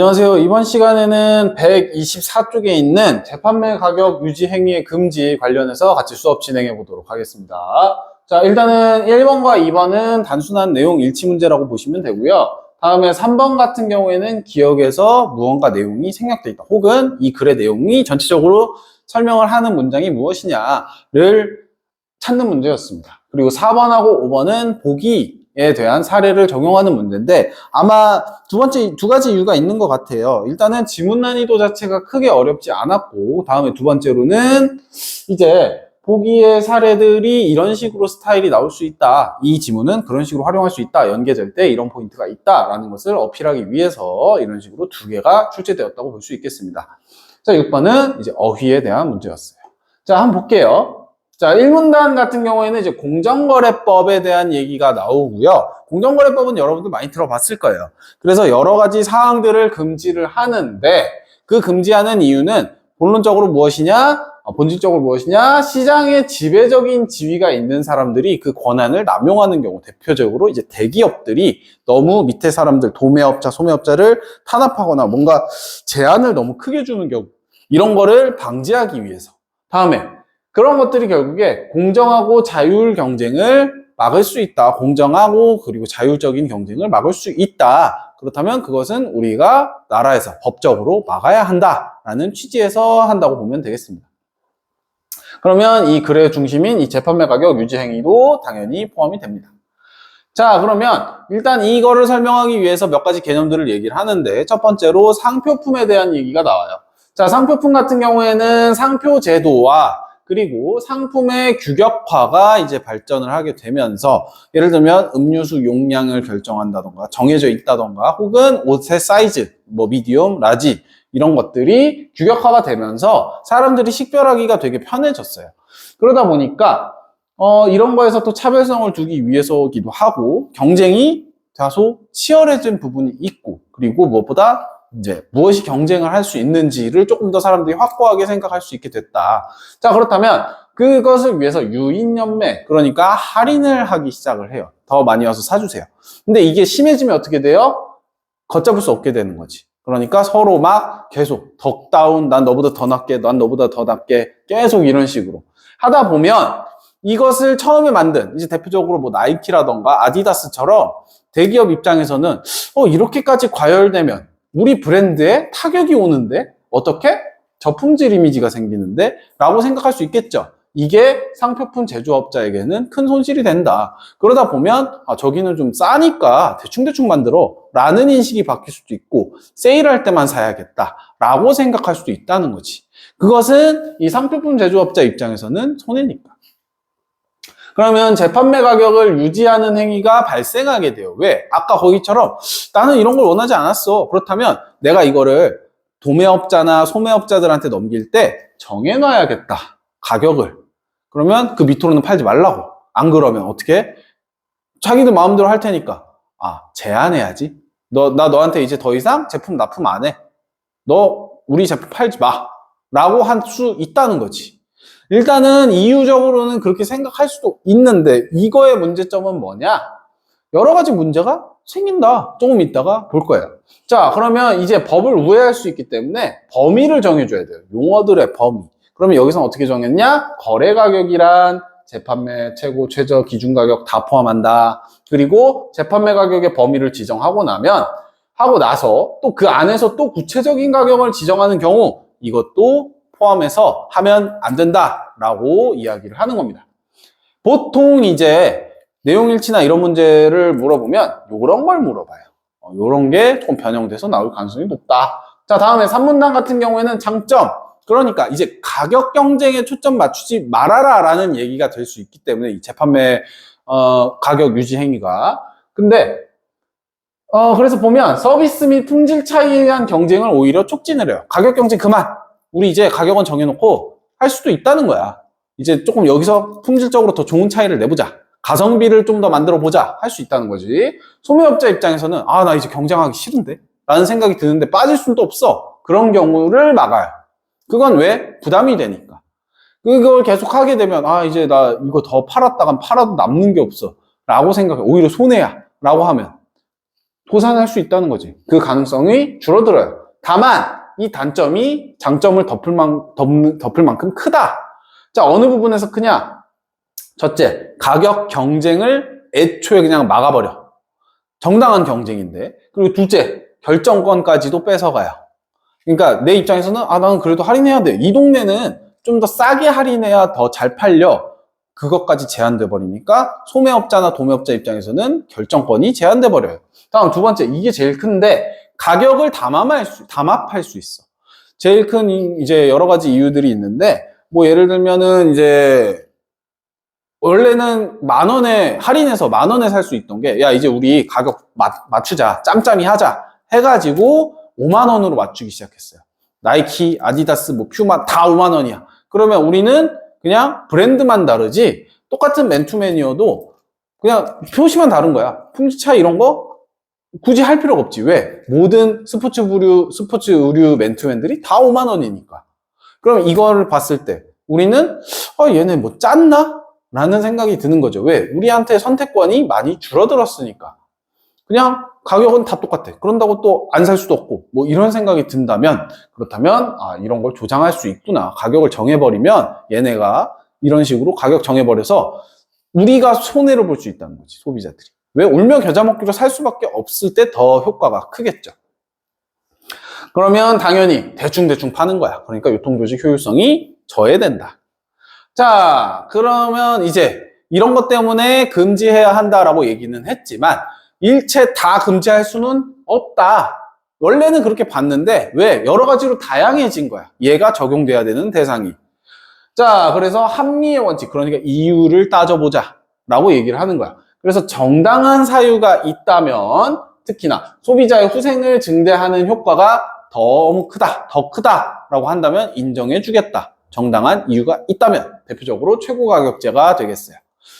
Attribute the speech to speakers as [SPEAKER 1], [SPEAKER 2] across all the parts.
[SPEAKER 1] 안녕하세요. 이번 시간에는 124쪽에 있는 재판매 가격 유지 행위의 금지 관련해서 같이 수업 진행해 보도록 하겠습니다. 자, 일단은 1번과 2번은 단순한 내용 일치 문제라고 보시면 되고요. 다음에 3번 같은 경우에는 기억에서 무언가 내용이 생략되어 있다. 혹은 이 글의 내용이 전체적으로 설명을 하는 문장이 무엇이냐를 찾는 문제였습니다. 그리고 4번하고 5번은 보기에 대한 사례를 적용하는 문제인데 아마 두 가지 이유가 있는 것 같아요. 일단은 지문 난이도 자체가 크게 어렵지 않았고, 다음에 두 번째로는 이제 보기의 사례들이 이런 식으로 스타일이 나올 수 있다. 이 지문은 그런 식으로 활용할 수 있다. 연계될 때 이런 포인트가 있다라는 것을 어필하기 위해서 이런 식으로 두 개가 출제되었다고 볼 수 있겠습니다. 자, 6번은 이제 어휘에 대한 문제였어요. 자, 한번 볼게요. 자, 1문단 같은 경우에는 이제 공정거래법에 대한 얘기가 나오고요. 공정거래법은 여러분들 많이 들어봤을 거예요. 그래서 여러 가지 사항들을 금지를 하는데 그 금지하는 이유는 본론적으로 무엇이냐? 본질적으로 무엇이냐? 시장에 지배적인 지위가 있는 사람들이 그 권한을 남용하는 경우, 대표적으로 이제 대기업들이 너무 밑에 사람들, 도매업자, 소매업자를 탄압하거나 뭔가 제한을 너무 크게 주는 경우, 이런 거를 방지하기 위해서. 다음에 그런 것들이 결국에 공정하고 자율 경쟁을 막을 수 있다. 공정하고 그리고 자율적인 경쟁을 막을 수 있다. 그렇다면 그것은 우리가 나라에서 법적으로 막아야 한다라는 취지에서 한다고 보면 되겠습니다. 그러면 이 글의 중심인 이 재판매 가격 유지 행위도 당연히 포함이 됩니다. 자, 그러면 일단 이거를 설명하기 위해서 몇 가지 개념들을 얘기를 하는데 첫 번째로 상표품에 대한 얘기가 나와요. 자, 상표품 같은 경우에는 상표 제도와 그리고 상품의 규격화가 이제 발전을 하게 되면서 예를 들면 음료수 용량을 결정한다던가 정해져 있다던가 혹은 옷의 사이즈, 뭐 미디움, 라지 이런 것들이 규격화가 되면서 사람들이 식별하기가 되게 편해졌어요. 그러다 보니까 이런 거에서 또 차별성을 두기 위해서기도 하고 경쟁이 다소 치열해진 부분이 있고 그리고 무엇보다 이제 무엇이 경쟁을 할 수 있는지를 조금 더 사람들이 확고하게 생각할 수 있게 됐다. 자, 그렇다면 그것을 위해서 유인연매, 그러니까 할인을 하기 시작을 해요. 더 많이 와서 사주세요. 근데 이게 심해지면 어떻게 돼요? 걷잡을 수 없게 되는 거지. 그러니까 서로 막 계속 덕다운, 난 너보다 더 낫게, 난 너보다 더 낫게 계속 이런 식으로 하다 보면 이것을 처음에 만든 이제 대표적으로 뭐 나이키라던가 아디다스처럼 대기업 입장에서는 이렇게까지 과열되면 우리 브랜드에 타격이 오는데 어떻게? 저품질 이미지가 생기는데? 라고 생각할 수 있겠죠. 이게 상표품 제조업자에게는 큰 손실이 된다. 그러다 보면 저기는 좀 싸니까 대충대충 만들어 라는 인식이 바뀔 수도 있고 세일할 때만 사야겠다 라고 생각할 수도 있다는 거지. 그것은 이 상표품 제조업자 입장에서는 손해니까. 그러면 재판매 가격을 유지하는 행위가 발생하게 돼요. 왜? 아까 거기처럼 나는 이런 걸 원하지 않았어. 그렇다면 내가 이거를 도매업자나 소매업자들한테 넘길 때 정해놔야겠다. 가격을. 그러면 그 밑으로는 팔지 말라고. 안 그러면 어떻게? 자기들 마음대로 할 테니까. 제한해야지. 나 너한테 이제 더 이상 제품 납품 안 해. 너 우리 제품 팔지 마. 라고 할 수 있다는 거지. 일단은 이유적으로는 그렇게 생각할 수도 있는데 이거의 문제점은 뭐냐? 여러 가지 문제가 생긴다. 조금 있다가 볼 거예요. 자, 그러면 이제 법을 우회할 수 있기 때문에 범위를 정해줘야 돼요. 용어들의 범위. 그러면 여기서 어떻게 정했냐? 거래 가격이란 재판매 최고 최저 기준 가격 다 포함한다. 그리고 재판매 가격의 범위를 지정하고 하고 나서 또 그 안에서 또 구체적인 가격을 지정하는 경우 이것도 포함해서 하면 안 된다라고 이야기를 하는 겁니다. 보통 이제 내용일치나 이런 문제를 물어보면 이런 걸 물어봐요. 이런 게 조금 변형돼서 나올 가능성이 높다. 자, 다음에 3문단 같은 경우에는 장점. 그러니까 이제 가격 경쟁에 초점 맞추지 말아라 라는 얘기가 될 수 있기 때문에 이 재판매 가격 유지 행위가. 근데 그래서 보면 서비스 및 품질 차이에 대한 경쟁을 오히려 촉진을 해요. 가격 경쟁 그만. 우리 이제 가격은 정해놓고 할 수도 있다는 거야. 이제 조금 여기서 품질적으로 더 좋은 차이를 내보자. 가성비를 좀 더 만들어 보자. 할 수 있다는 거지. 소매업자 입장에서는 나 이제 경쟁하기 싫은데? 라는 생각이 드는데 빠질 수도 없어. 그런 경우를 막아요. 그건 왜? 부담이 되니까. 그걸 계속 하게 되면 이제 나 이거 더 팔았다간 팔아도 남는 게 없어. 라고 생각해. 오히려 손해야. 라고 하면 도산할 수 있다는 거지. 그 가능성이 줄어들어요. 다만 이 단점이 장점을 덮을 만큼 크다. 자, 어느 부분에서 크냐? 첫째, 가격 경쟁을 애초에 그냥 막아버려. 정당한 경쟁인데. 그리고 둘째, 결정권까지도 뺏어가요. 그러니까 내 입장에서는 나는 그래도 할인해야 돼. 이 동네는 좀 더 싸게 할인해야 더 잘 팔려. 그것까지 제한돼 버리니까 소매업자나 도매업자 입장에서는 결정권이 제한돼 버려요. 다음 두 번째, 이게 제일 큰데 가격을 담합할 수 있어. 제일 큰 이제 여러 가지 이유들이 있는데 뭐 예를 들면은 이제 원래는 10,000원에 할인해서 10,000원에 살 수 있던 게 야 이제 우리 가격 맞추자 짬짬이 하자 해가지고 50,000원으로 맞추기 시작했어요. 나이키, 아디다스, 뭐 퓨마 다 50,000원이야. 그러면 우리는 그냥 브랜드만 다르지 똑같은 맨투맨이어도 그냥 표시만 다른 거야. 품질 차이 이런 거 굳이 할 필요가 없지. 왜? 모든 스포츠 의류 맨투맨들이 다 50,000원이니까. 그럼 이거를 봤을 때 우리는 얘네 뭐 짰나? 라는 생각이 드는 거죠. 왜? 우리한테 선택권이 많이 줄어들었으니까. 그냥 가격은 다 똑같아. 그런다고 또 안 살 수도 없고 뭐 이런 생각이 든다면 그렇다면 이런 걸 조장할 수 있구나. 가격을 정해버리면 얘네가 이런 식으로 가격 정해버려서 우리가 손해를 볼 수 있다는 거지. 소비자들이. 왜? 울며 겨자 먹기로 살 수밖에 없을 때 더 효과가 크겠죠. 그러면 당연히 대충 파는 거야. 그러니까 유통조직 효율성이 저해된다. 자, 그러면 이제 이런 것 때문에 금지해야 한다라고 얘기는 했지만 일체 다 금지할 수는 없다. 원래는 그렇게 봤는데 왜? 여러 가지로 다양해진 거야. 얘가 적용돼야 되는 대상이. 자, 그래서 합리의 원칙, 그러니까 이유를 따져보자 라고 얘기를 하는 거야. 그래서 정당한 사유가 있다면 특히나 소비자의 후생을 증대하는 효과가 너무 크다, 더 크다라고 한다면 인정해 주겠다. 정당한 이유가 있다면 대표적으로 최고가격제가 되겠어요.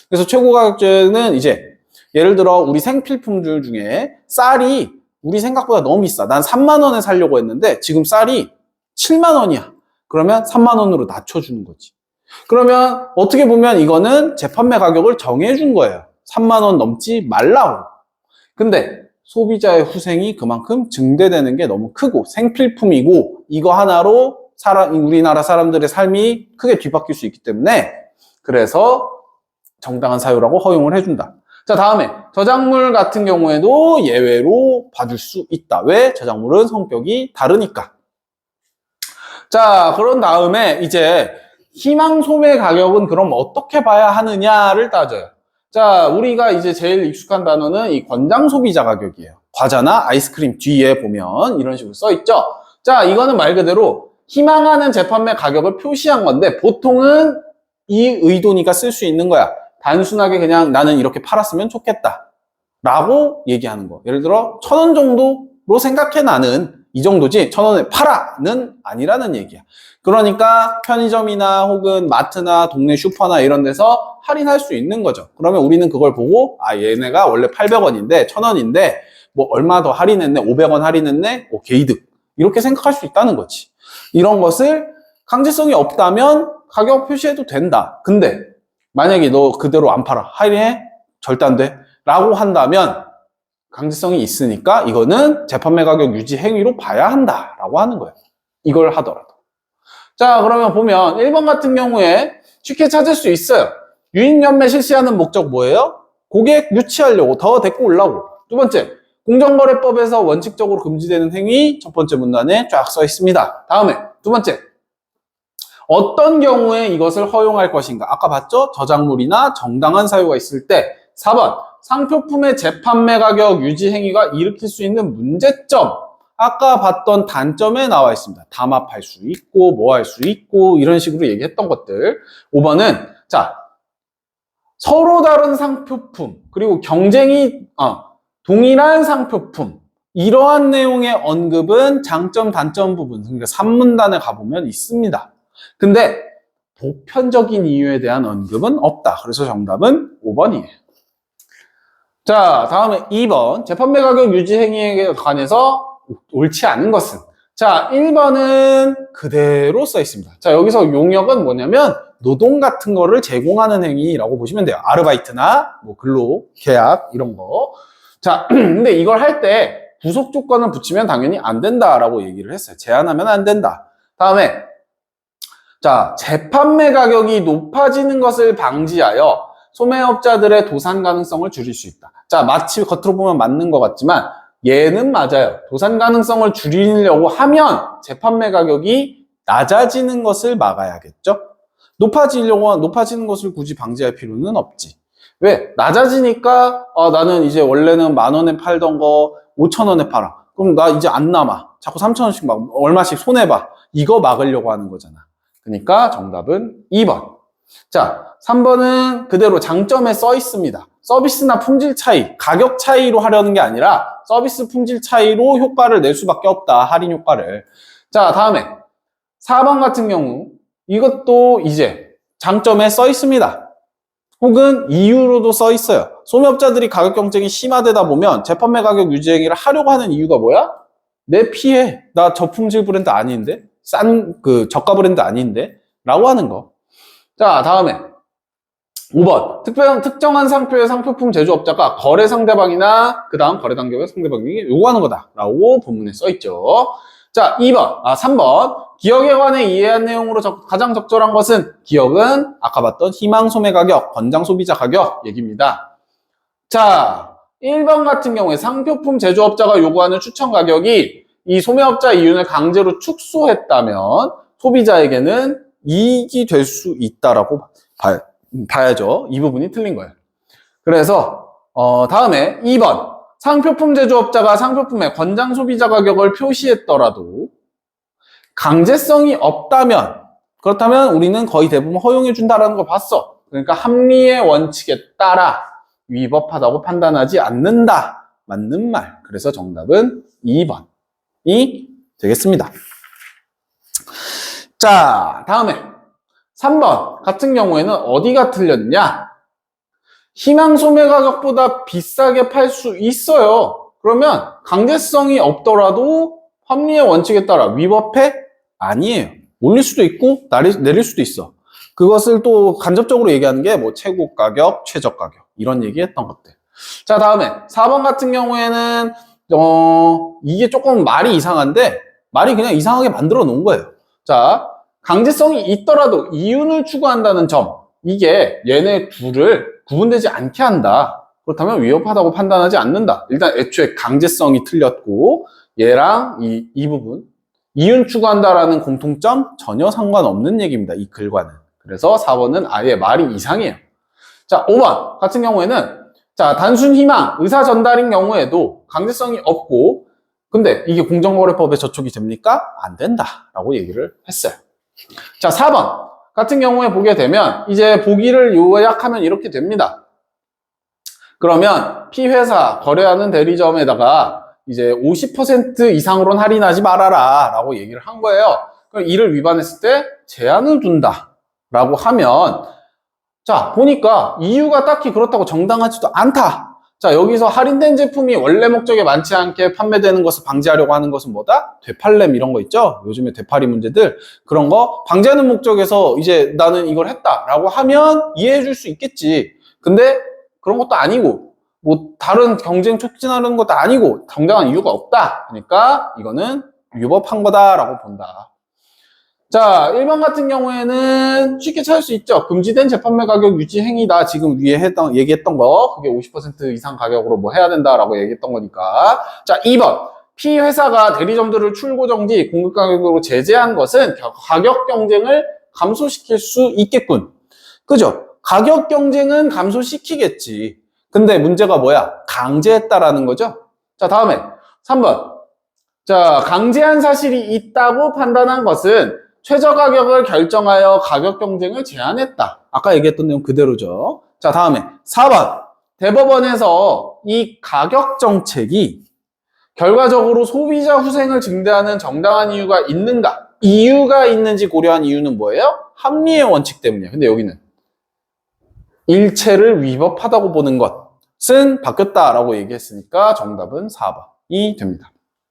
[SPEAKER 1] 그래서 최고가격제는 이제 예를 들어 우리 생필품들 중에 쌀이 우리 생각보다 너무 비싸. 난 30,000원에 사려고 했는데 지금 쌀이 70,000원이야. 그러면 30,000원으로 낮춰주는 거지. 그러면 어떻게 보면 이거는 재판매 가격을 정해준 거예요. 30,000원 넘지 말라고. 근데 소비자의 후생이 그만큼 증대되는 게 너무 크고 생필품이고 이거 하나로 우리나라 사람들의 삶이 크게 뒤바뀔 수 있기 때문에 그래서 정당한 사유라고 허용을 해준다. 자, 다음에 저작물 같은 경우에도 예외로 봐줄 수 있다. 왜? 저작물은 성격이 다르니까. 자, 그런 다음에 이제 희망 소매 가격은 그럼 어떻게 봐야 하느냐를 따져요. 자, 우리가 이제 제일 익숙한 단어는 이 권장 소비자 가격이에요. 과자나 아이스크림 뒤에 보면 이런 식으로 써 있죠. 자, 이거는 말 그대로 희망하는 재판매 가격을 표시한 건데 보통은 이 의도니까 쓸 수 있는 거야. 단순하게 그냥 나는 이렇게 팔았으면 좋겠다 라고 얘기하는 거. 예를 들어 1,000원 정도로 생각해 나는 이 정도지 1,000원에 팔아는 아니라는 얘기야. 그러니까 편의점이나 혹은 마트나 동네 슈퍼나 이런 데서 할인할 수 있는 거죠. 그러면 우리는 그걸 보고 얘네가 원래 800원인데 1,000원인데 뭐 얼마 더 할인했네, 500원 할인했네, 개이득 이렇게 생각할 수 있다는 거지. 이런 것을 강제성이 없다면 가격 표시해도 된다. 근데 만약에 너 그대로 안 팔아, 할인해? 절대 안 돼 라고 한다면 강제성이 있으니까 이거는 재판매 가격 유지 행위로 봐야 한다라고 하는 거예요. 이걸 하더라도. 자, 그러면 보면 1번 같은 경우에 쉽게 찾을 수 있어요. 유인연매 실시하는 목적 뭐예요? 고객 유치하려고, 더 데리고 오려고. 두 번째, 공정거래법에서 원칙적으로 금지되는 행위. 첫 번째 문단에 쫙 써 있습니다. 다음에 두 번째, 어떤 경우에 이것을 허용할 것인가? 아까 봤죠? 저작물이나 정당한 사유가 있을 때. 4번, 상표품의 재판매 가격 유지 행위가 일으킬 수 있는 문제점. 아까 봤던 단점에 나와 있습니다. 담합할 수 있고 뭐 할 수 있고 이런 식으로 얘기했던 것들. 5번은 자, 서로 다른 상표품 그리고 경쟁이 동일한 상표품 이러한 내용의 언급은 장점 단점 부분 그러니까 3문단에 가보면 있습니다. 근데 보편적인 이유에 대한 언급은 없다. 그래서 정답은 5번이에요. 자, 다음에 2번 재판매 가격 유지 행위에 관해서 옳지 않은 것은 자, 1번은 그대로 써 있습니다. 자, 여기서 용역은 뭐냐면 노동 같은 거를 제공하는 행위라고 보시면 돼요. 아르바이트나 뭐 근로 계약 이런 거. 자, 근데 이걸 할 때 부속 조건을 붙이면 당연히 안 된다라고 얘기를 했어요. 제한하면 안 된다. 다음에 자, 재판매 가격이 높아지는 것을 방지하여 소매업자들의 도산 가능성을 줄일 수 있다. 자, 마치 겉으로 보면 맞는 것 같지만 얘는 맞아요. 도산 가능성을 줄이려고 하면 재판매 가격이 낮아지는 것을 막아야겠죠. 높아지는 것을 굳이 방지할 필요는 없지. 왜? 낮아지니까 나는 이제 원래는 10,000원에 팔던 거 5,000원에 팔아. 그럼 나 이제 안 남아. 자꾸 3,000원씩 막 얼마씩 손해봐. 이거 막으려고 하는 거잖아. 그러니까 정답은 2번. 자, 3번은 그대로 장점에 써 있습니다. 서비스나 품질 차이, 가격 차이로 하려는 게 아니라 서비스 품질 차이로 효과를 낼 수밖에 없다. 할인 효과를. 자, 다음에 4번 같은 경우 이것도 이제 장점에 써 있습니다. 혹은 이유로도 써 있어요. 소매업자들이 가격 경쟁이 심화되다 보면 재판매 가격 유지 행위를 하려고 하는 이유가 뭐야? 내 피해. 나 저품질 브랜드 아닌데? 저가 브랜드 아닌데? 라고 하는 거. 자, 다음에 5번. 특정한 상표의 상표품 제조업자가 거래 상대방이나 그 다음 거래 단계의 상대방이 요구하는 거다. 라고 본문에 써 있죠. 자, 3번. 기업에 관해 이해한 내용으로 가장 적절한 것은 기업은 아까 봤던 희망 소매 가격, 권장 소비자 가격 얘기입니다. 자, 1번 같은 경우에 상표품 제조업자가 요구하는 추천 가격이 이 소매업자 이윤을 강제로 축소했다면 소비자에게는 이익이 될 수 있다라고 봐야죠. 이 부분이 틀린 거예요. 그래서 다음에 2번. 상표품 제조업자가 상표품의 권장 소비자 가격을 표시했더라도 강제성이 없다면 그렇다면 우리는 거의 대부분 허용해 준다라는 걸 봤어. 그러니까 합리의 원칙에 따라 위법하다고 판단하지 않는다. 맞는 말. 그래서 정답은 2번이 되겠습니다. 자, 다음에 3번 같은 경우에는 어디가 틀렸냐? 희망 소매 가격보다 비싸게 팔 수 있어요. 그러면 강제성이 없더라도 합리의 원칙에 따라 위법해? 아니에요. 올릴 수도 있고 내릴 수도 있어. 그것을 또 간접적으로 얘기하는 게 뭐 최고 가격, 최저 가격 이런 얘기했던 것들. 자, 다음에 4번 같은 경우에는 이게 조금 말이 이상한데 말이 그냥 이상하게 만들어 놓은 거예요. 자, 강제성이 있더라도 이윤을 추구한다는 점, 이게 얘네 둘을 구분되지 않게 한다. 그렇다면 위협하다고 판단하지 않는다. 일단 애초에 강제성이 틀렸고 얘랑 이 부분 이윤 추구한다라는 공통점 전혀 상관없는 얘기입니다. 이 글과는. 그래서 4번은 아예 말이 이상해요. 자, 5번 같은 경우에는 자, 단순 희망, 의사 전달인 경우에도 강제성이 없고 근데 이게 공정거래법에 저촉이 됩니까? 안 된다라고 얘기를 했어요. 자, 4번 같은 경우에 보게 되면 이제 보기를 요약하면 이렇게 됩니다. 그러면 P회사 거래하는 대리점에다가 이제 50% 이상으로는 할인하지 말아라 라고 얘기를 한 거예요. 그럼 이를 위반했을 때 제한을 둔다 라고 하면 자, 보니까 이유가 딱히 그렇다고 정당하지도 않다. 자, 여기서 할인된 제품이 원래 목적에 많지 않게 판매되는 것을 방지하려고 하는 것은 뭐다? 되팔렘 이런 거 있죠? 요즘에 되팔이 문제들 그런 거 방지하는 목적에서 이제 나는 이걸 했다라고 하면 이해해 줄 수 있겠지. 근데 그런 것도 아니고 뭐 다른 경쟁 촉진하는 것도 아니고 정당한 이유가 없다. 그러니까 이거는 위법한 거다라고 본다. 자, 1번 같은 경우에는 쉽게 찾을 수 있죠. 금지된 재판매 가격 유지 행위다. 지금 위에 얘기했던 거. 그게 50% 이상 가격으로 뭐 해야 된다라고 얘기했던 거니까. 자, 2번. P회사가 대리점들을 출고 정지, 공급 가격으로 제재한 것은 가격 경쟁을 감소시킬 수 있겠군. 그죠? 가격 경쟁은 감소시키겠지. 근데 문제가 뭐야? 강제했다라는 거죠. 자, 다음에 3번. 자, 강제한 사실이 있다고 판단한 것은 최저 가격을 결정하여 가격 경쟁을 제한했다. 아까 얘기했던 내용 그대로죠. 자, 다음에 4번. 대법원에서 이 가격 정책이 결과적으로 소비자 후생을 증대하는 정당한 이유가 있는가? 이유가 있는지 고려한 이유는 뭐예요? 합리의 원칙 때문이에요. 근데 여기는 일체를 위법하다고 보는 것은 바뀌었다라고 얘기했으니까 정답은 4번이 됩니다.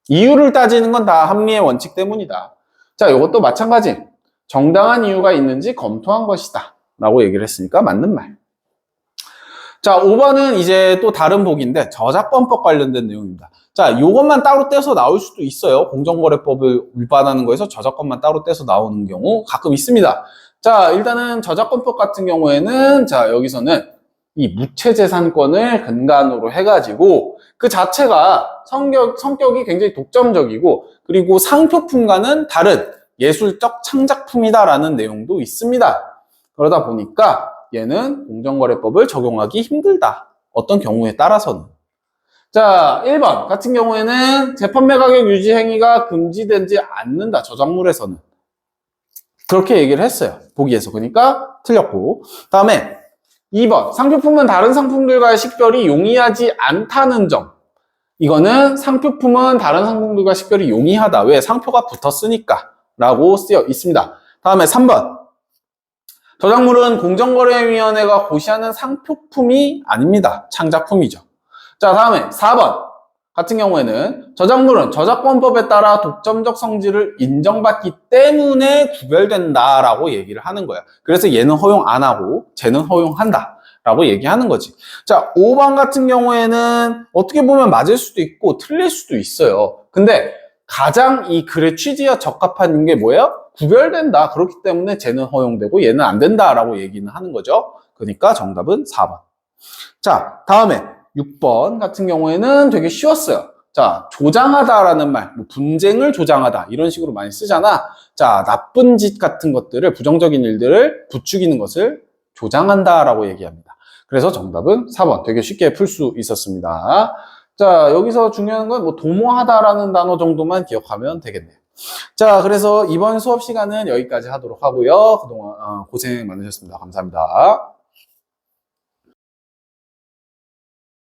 [SPEAKER 1] 이유를 따지는 건 다 합리의 원칙 때문이다. 자, 이것도 마찬가지. 정당한 이유가 있는지 검토한 것이다. 라고 얘기를 했으니까 맞는 말. 자, 5번은 이제 또 다른 복인데 저작권법 관련된 내용입니다. 자, 요것만 따로 떼서 나올 수도 있어요. 공정거래법을 위반하는 거에서 저작권만 따로 떼서 나오는 경우 가끔 있습니다. 자, 일단은 저작권법 같은 경우에는 자, 여기서는 이 무체재산권을 근간으로 해가지고 그 자체가 성격이 굉장히 독점적이고 그리고 상표품과는 다른 예술적 창작품이다라는 내용도 있습니다. 그러다 보니까 얘는 공정거래법을 적용하기 힘들다. 어떤 경우에 따라서는. 자, 1번 같은 경우에는 재판매 가격 유지 행위가 금지되지 않는다. 저작물에서는. 그렇게 얘기를 했어요. 보기에서. 그러니까 틀렸고. 다음에 2번 상표품은 다른 상품들과의 식별이 용이하지 않다는 점. 이거는 상표품은 다른 상품들과 식별이 용이하다. 왜? 상표가 붙었으니까 라고 쓰여 있습니다. 다음에 3번 저작물은 공정거래위원회가 고시하는 상표품이 아닙니다. 창작품이죠. 자, 다음에 4번 같은 경우에는 저작물은 저작권법에 따라 독점적 성질을 인정받기 때문에 구별된다라고 얘기를 하는 거야. 그래서 얘는 허용 안 하고 쟤는 허용한다 라고 얘기하는 거지. 자, 5번 같은 경우에는 어떻게 보면 맞을 수도 있고 틀릴 수도 있어요. 근데 가장 이 글의 취지와 적합한 게 뭐예요? 구별된다. 그렇기 때문에 쟤는 허용되고 얘는 안 된다라고 얘기는 하는 거죠. 그러니까 정답은 4번. 자, 다음에 6번 같은 경우에는 되게 쉬웠어요. 자, 조장하다라는 말, 뭐 분쟁을 조장하다 이런 식으로 많이 쓰잖아. 자, 나쁜 짓 같은 것들을 부정적인 일들을 부추기는 것을 조장한다라고 얘기합니다. 그래서 정답은 4번. 되게 쉽게 풀 수 있었습니다. 자, 여기서 중요한 건 뭐 도모하다라는 단어 정도만 기억하면 되겠네요. 자, 그래서 이번 수업 시간은 여기까지 하도록 하고요. 그동안 고생 많으셨습니다. 감사합니다.